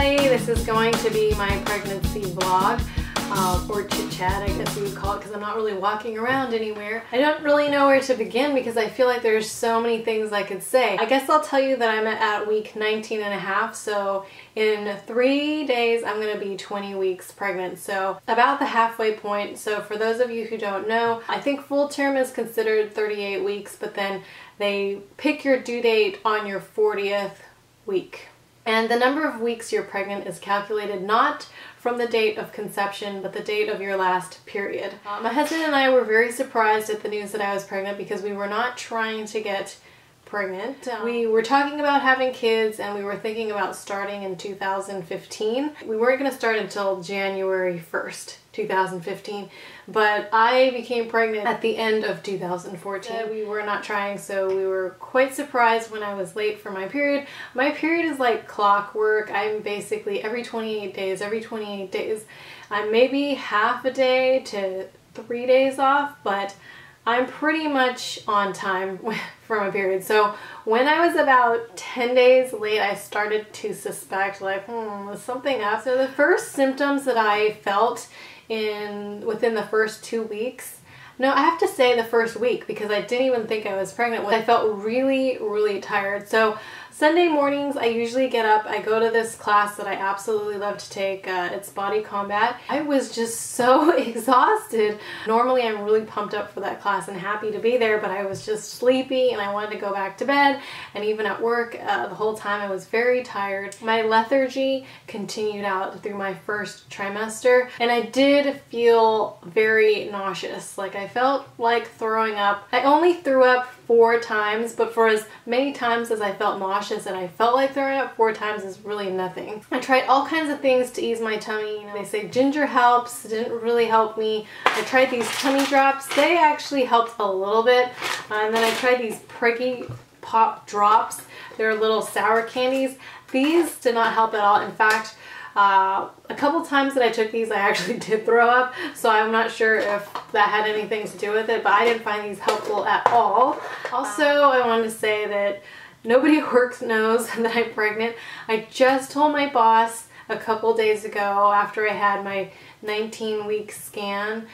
Hi, this is going to be my pregnancy vlog, or chit chat I guess you would call it, because I'm not really walking around anywhere. I don't really know where to begin because I feel like there's so many things I could say. I guess I'll tell you that I'm at week 19 and a half, so in 3 days I'm going to be 20 weeks pregnant, so about the halfway point. So for those of you who don't know, I think full term is considered 38 weeks, but then they pick your due date on your 40th week. And the number of weeks you're pregnant is calculated not from the date of conception, but the date of your last period. My husband and I were very surprised at the news that I was pregnant because we were not trying to get pregnant. We were talking about having kids and we were thinking about starting in 2015. We weren't going to start until January 1st, 2015, but I became pregnant at the end of 2014. We were not trying, so we were quite surprised when I was late for my period. My period is like clockwork. I'm basically every 28 days. I'm maybe half a day to 3 days off, but I'm pretty much on time for my period. So when I was about 10 days late, I started to suspect like, was something up. So the first symptoms that I felt within the first 2 weeks, no, I have to say the first week, because I didn't even think I was pregnant. I felt really, really tired. So Sunday mornings, I usually get up, I go to this class that I absolutely love to take, it's body combat. I was just so exhausted. Normally I'm really pumped up for that class and happy to be there, but I was just sleepy and I wanted to go back to bed. And even at work, the whole time I was very tired. My lethargy continued out through my first trimester, and I did feel very nauseous. Like I felt like throwing up. I only threw up 4 times, but for as many times as I felt nauseous and I felt like throwing up, 4 times is really nothing. I tried all kinds of things to ease my tummy. You know, they say ginger helps. It didn't really help me. I tried these tummy drops. They actually helped a little bit. And then I tried these preggie pop drops. They're little sour candies. These did not help at all. In fact, a couple times that I took these, I actually did throw up, so I'm not sure if that had anything to do with it, but I didn't find these helpful at all. Also, I wanted to say that nobody at work knows that I'm pregnant. I just told my boss a couple days ago after I had my 19-week scan,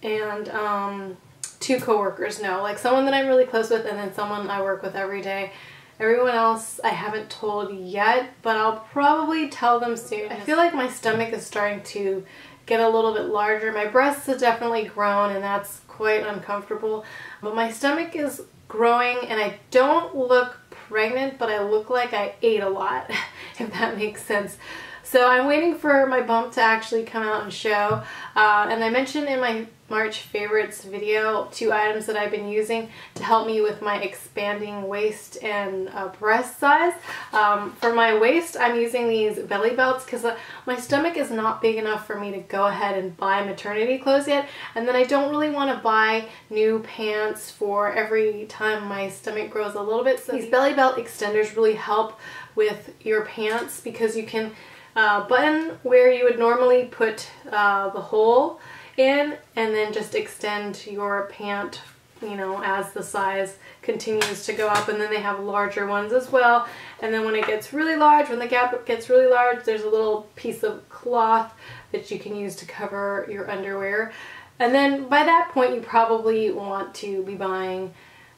and 2 coworkers know, like someone that I'm really close with and then someone I work with every day. Everyone else I haven't told yet, but I'll probably tell them soon. I feel like my stomach is starting to get a little bit larger. My breasts have definitely grown and that's quite uncomfortable, but my stomach is growing and I don't look pregnant, but I look like I ate a lot, if that makes sense. So I'm waiting for my bump to actually come out and show. And I mentioned in my March favorites video 2 items that I've been using to help me with my expanding waist and breast size. For my waist, I'm using these belly belts because my stomach is not big enough for me to go ahead and buy maternity clothes yet. And then I don't really want to buy new pants for every time my stomach grows a little bit. So these belly belt extenders really help with your pants because you can button where you would normally put the hole in and then just extend your pant, you know, as the size continues to go up. And then they have larger ones as well. And then when it gets really large, when the gap gets really large, there's a little piece of cloth that you can use to cover your underwear. And then by that point, you probably want to be buying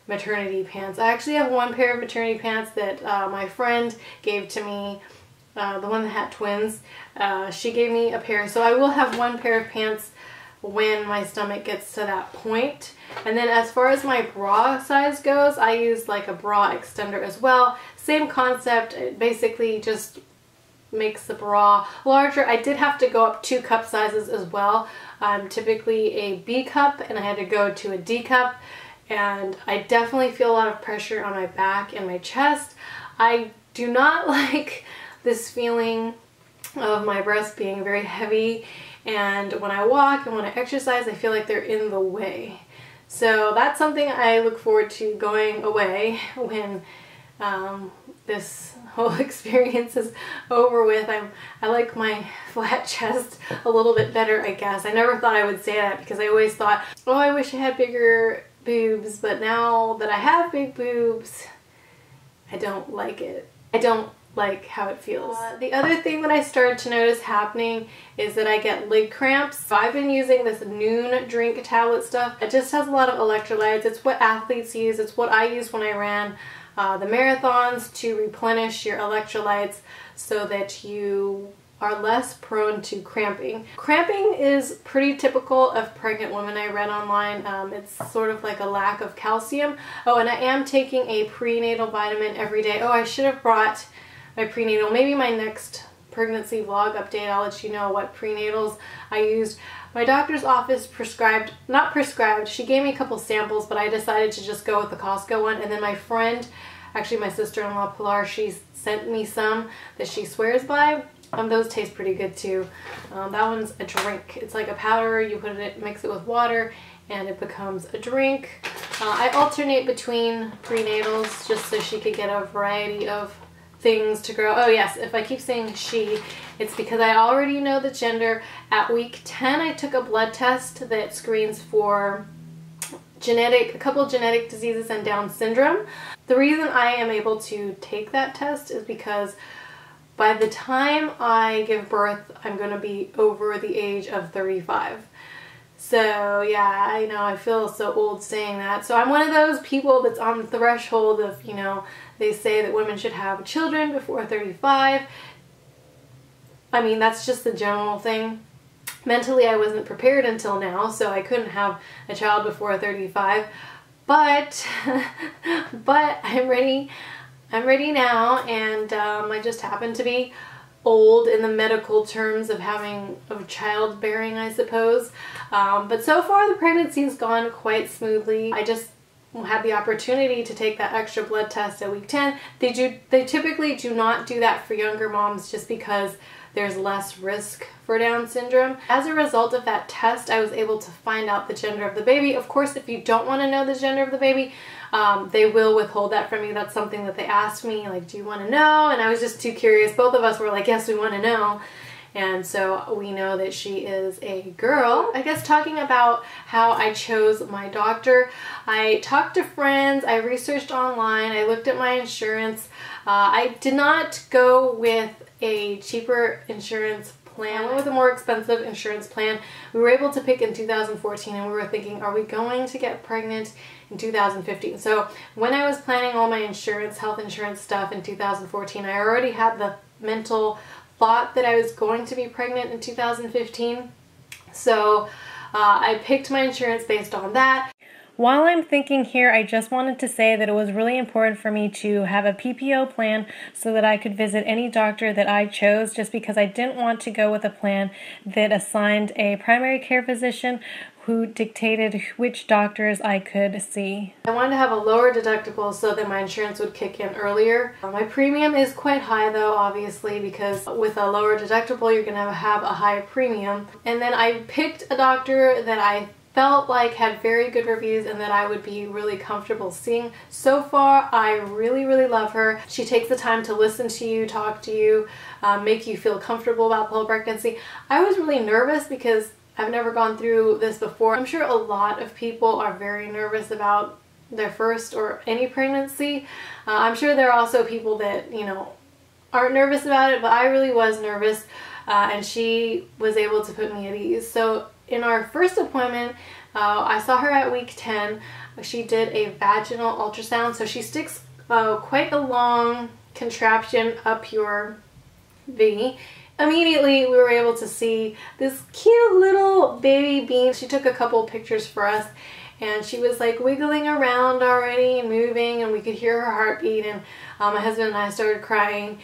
maternity pants. I actually have 1 pair of maternity pants that my friend gave to me. The one that had twins, she gave me a pair, so I will have 1 pair of pants when my stomach gets to that point. And then as far as my bra size goes, I use like a bra extender as well. Same concept, it basically just makes the bra larger. I did have to go up 2 cup sizes as well. I'm typically a B cup and I had to go to a D cup, and I definitely feel a lot of pressure on my back and my chest. I do not like this feeling of my breasts being very heavy, and when I walk and when I exercise I feel like they're in the way. So that's something I look forward to going away when this whole experience is over with. I like my flat chest a little bit better, I guess. I never thought I would say that because I always thought, oh, I wish I had bigger boobs, but now that I have big boobs, I don't like it. I don't like how it feels. The other thing that I started to notice happening is that I get leg cramps. So I've been using this Nuun drink tablet stuff. It just has a lot of electrolytes. It's what athletes use. It's what I used when I ran the marathons to replenish your electrolytes so that you are less prone to cramping. Cramping is pretty typical of pregnant women, I read online. It's sort of like a lack of calcium. Oh, and I am taking a prenatal vitamin every day. Oh, I should have brought my prenatal. Maybe my next pregnancy vlog update, I'll let you know what prenatals I used. My doctor's office prescribed, not prescribed, she gave me a couple samples, but I decided to just go with the Costco one. And then my friend, actually my sister-in-law Pilar, she sent me some that she swears by. Those taste pretty good too. That one's a drink. It's like a powder. You put it, mix it with water, and it becomes a drink. I alternate between prenatals just so she could get a variety of things to grow. Oh yes, if I keep saying she, it's because I already know the gender. At week 10, I took a blood test that screens for a couple of genetic diseases and Down syndrome. The reason I am able to take that test is because by the time I give birth, I'm going to be over the age of 35. So yeah, I know I feel so old saying that. So I'm one of those people that's on the threshold of, you know, they say that women should have children before 35. I mean, that's just the general thing. Mentally, I wasn't prepared until now, so I couldn't have a child before 35. But I'm ready. I'm ready now, and I just happen to be old in the medical terms of childbearing, I suppose. But so far the pregnancy has gone quite smoothly. I just had the opportunity to take that extra blood test at week 10. They typically do not do that for younger moms just because there's less risk for Down syndrome. As a result of that test, I was able to find out the gender of the baby. Of course, if you don't want to know the gender of the baby, they will withhold that from you. That's something that they asked me, like, do you want to know? And I was just too curious. Both of us were like, yes, we want to know. And so we know that she is a girl. I guess talking about how I chose my doctor, I talked to friends, I researched online, I looked at my insurance. I did not go with a cheaper insurance plan. I went with a more expensive insurance plan. We were able to pick in 2014, and we were thinking, are we going to get pregnant in 2015? So when I was planning all my health insurance stuff in 2014, I already had the mental thought that I was going to be pregnant in 2015. So I picked my insurance based on that. While I'm thinking here, I just wanted to say that it was really important for me to have a PPO plan so that I could visit any doctor that I chose, just because I didn't want to go with a plan that assigned a primary care physician who dictated which doctors I could see. I wanted to have a lower deductible so that my insurance would kick in earlier. My premium is quite high though, obviously, because with a lower deductible you're going to have a higher premium. And then I picked a doctor that I felt like had very good reviews and that I would be really comfortable seeing. So far, I really, really love her. She takes the time to listen to you, talk to you, make you feel comfortable about the whole pregnancy. I was really nervous because I've never gone through this before. I'm sure a lot of people are very nervous about their first or any pregnancy. I'm sure there are also people that, you know, aren't nervous about it, but I really was nervous, and she was able to put me at ease. So in our first appointment, I saw her at week 10. She did a vaginal ultrasound, so she sticks quite a long contraption up your V. Immediately we were able to see this cute little baby bean. She took a couple pictures for us, and she was like wiggling around already and moving, and we could hear her heartbeat, and my husband and I started crying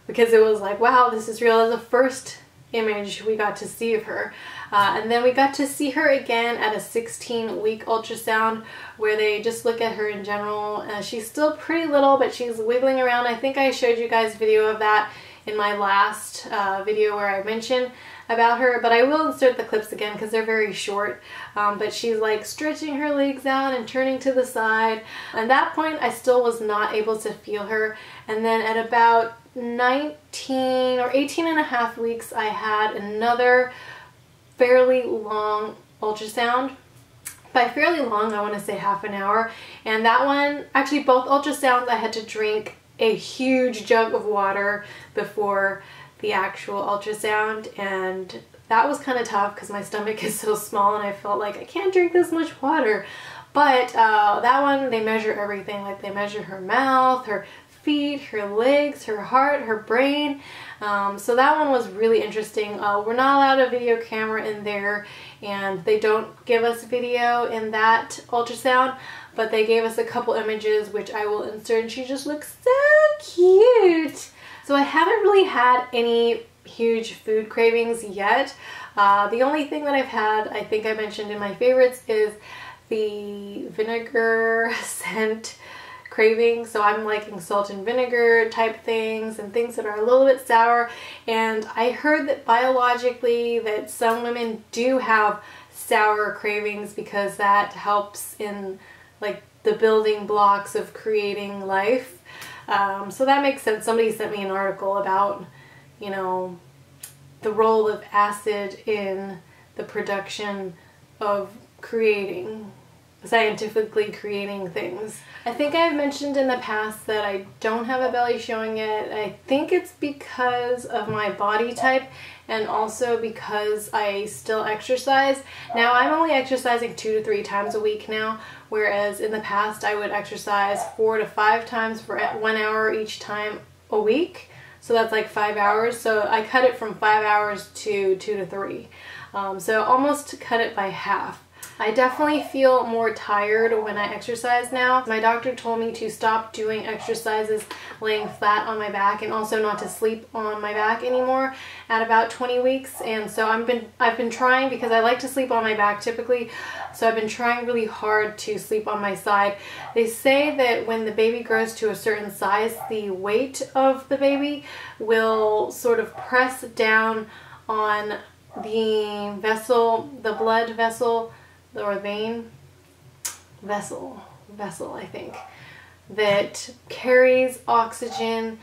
because it was like, wow, this is real. It was the first image we got to see of her. And then we got to see her again at a 16-week ultrasound where they just look at her in general. She's still pretty little, but she's wiggling around. I think I showed you guys video of that in my last video where I mentioned about her, but I will insert the clips again because they're very short. But she's like stretching her legs out and turning to the side. At that point, I still was not able to feel her. And then at about 19 or 18 and a half weeks, I had another fairly long ultrasound. By fairly long, I want to say half an hour. And that one, actually both ultrasounds, I had to drink a huge jug of water before the actual ultrasound, and that was kind of tough because my stomach is so small and I felt like I can't drink this much water. But that one, they measure everything. Like they measure her mouth, her feet, her legs, her heart, her brain. So that one was really interesting. We're not allowed a video camera in there, and they don't give us video in that ultrasound, but they gave us a couple images which I will insert, and she just looks so cute. So I haven't really had any huge food cravings yet. The only thing that I've had, I think I mentioned in my favorites, is the vinegar scent craving. So I'm liking salt and vinegar type things and things that are a little bit sour. And I heard that biologically that some women do have sour cravings because that helps in like the building blocks of creating life. So that makes sense. Somebody sent me an article about, you know, the role of acid in the production of scientifically creating things. I think I've mentioned in the past that I don't have a belly showing yet. I think it's because of my body type and also because I still exercise. Now I'm only exercising 2 to 3 times a week now, whereas in the past I would exercise 4 to 5 times for 1 hour each time a week. So that's like 5 hours. So I cut it from 5 hours to 2 to 3. So almost cut it by half. I definitely feel more tired when I exercise now. My doctor told me to stop doing exercises laying flat on my back and also not to sleep on my back anymore at about 20 weeks. And so I've been trying, because I like to sleep on my back typically, so I've been trying really hard to sleep on my side. They say that when the baby grows to a certain size, the weight of the baby will sort of press down on the vessel, the blood vessel, or vein, vessel, I think, that carries oxygen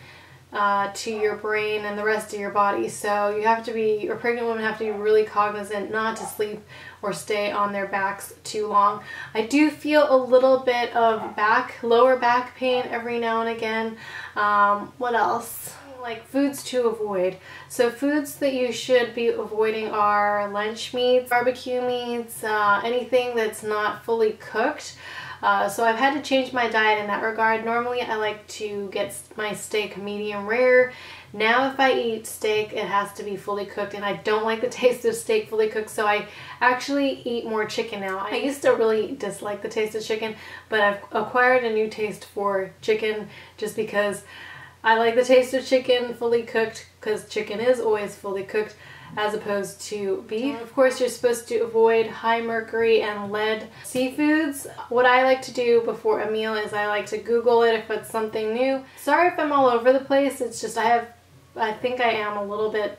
to your brain and the rest of your body. So you have to be, or pregnant women have to be really cognizant not to sleep or stay on their backs too long. I do feel a little bit of lower back pain every now and again. What else? Like foods to avoid. So foods that you should be avoiding are lunch meats, barbecue meats, anything that's not fully cooked. So I've had to change my diet in that regard. Normally I like to get my steak medium rare. Now if I eat steak, it has to be fully cooked, and I don't like the taste of steak fully cooked, so I actually eat more chicken now. I used to really dislike the taste of chicken, but I've acquired a new taste for chicken just because I like the taste of chicken fully cooked, because chicken is always fully cooked as opposed to beef. Of course, you're supposed to avoid high mercury and lead seafoods. What I like to do before a meal is I like to Google it if it's something new. Sorry if I'm all over the place. It's just I think I am a little bit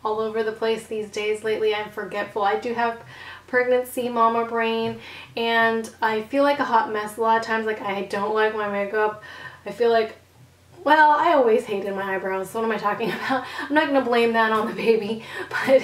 all over the place these days lately. I'm forgetful. I do have pregnancy mama brain, and I feel like a hot mess a lot of times. Like I don't like my makeup. I feel like, well, I always hated my eyebrows. What am I talking about? I'm not going to blame that on the baby, but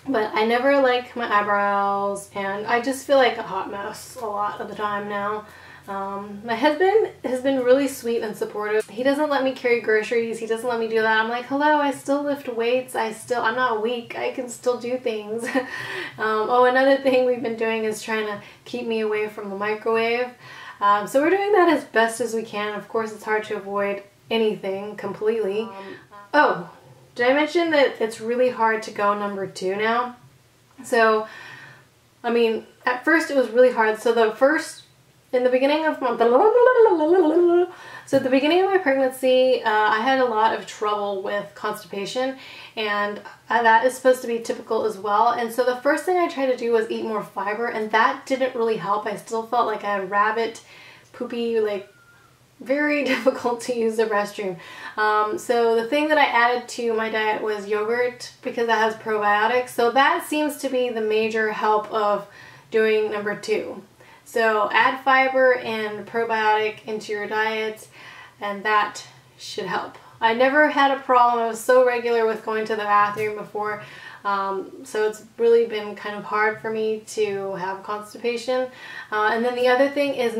I never like my eyebrows, and I just feel like a hot mess a lot of the time now. My husband has been really sweet and supportive. He doesn't let me carry groceries. He doesn't let me do that. I'm like, hello, I still lift weights. I'm not weak. I can still do things. Oh, another thing we've been doing is trying to keep me away from the microwave. So we're doing that as best as we can. Of course, it's hard to avoid anything completely. Oh, did I mention that it's really hard to go number 2 now? So, I mean, at first it was really hard. So in the beginning of my pregnancy, I had a lot of trouble with constipation, and that is supposed to be typical as well. And so the first thing I tried to do was eat more fiber, and that didn't really help. I still felt like I had rabbit poopy, like very difficult to use the restroom. So the thing that I added to my diet was yogurt, because that has probiotics. So that seems to be the major help of doing number 2. So add fiber and probiotic into your diet, and that should help. I never had a problem. I was so regular with going to the bathroom before. So it's really been kind of hard for me to have constipation. And then the other thing is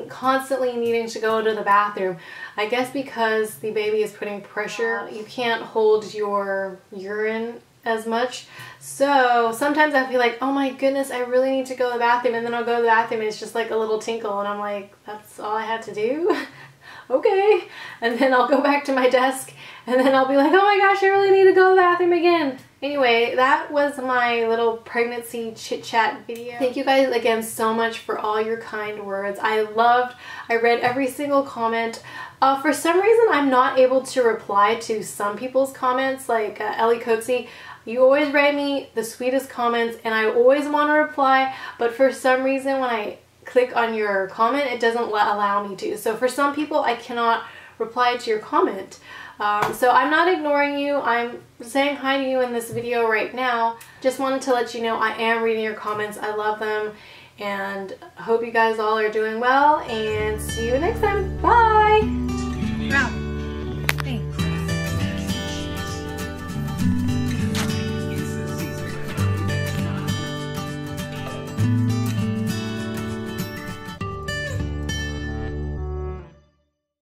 constantly needing to go to the bathroom. I guess because the baby is putting pressure, you can't hold your urine as much. So sometimes I feel like, oh my goodness, I really need to go to the bathroom, and then I'll go to the bathroom and it's just like a little tinkle and I'm like, that's all I had to do? Okay. And then I'll go back to my desk and then I'll be like, oh my gosh, I really need to go to the bathroom again. Anyway, that was my little pregnancy chit chat video. Thank you guys again so much for all your kind words. I read every single comment. For some reason, I'm not able to reply to some people's comments, like Ellie Coatsy. You always write me the sweetest comments and I always want to reply, but for some reason when I click on your comment, it doesn't allow me to. So for some people, I cannot reply to your comment. So I'm not ignoring you. I'm saying hi to you in this video right now. Just wanted to let you know I am reading your comments. I love them and hope you guys all are doing well, and see you next time. Bye!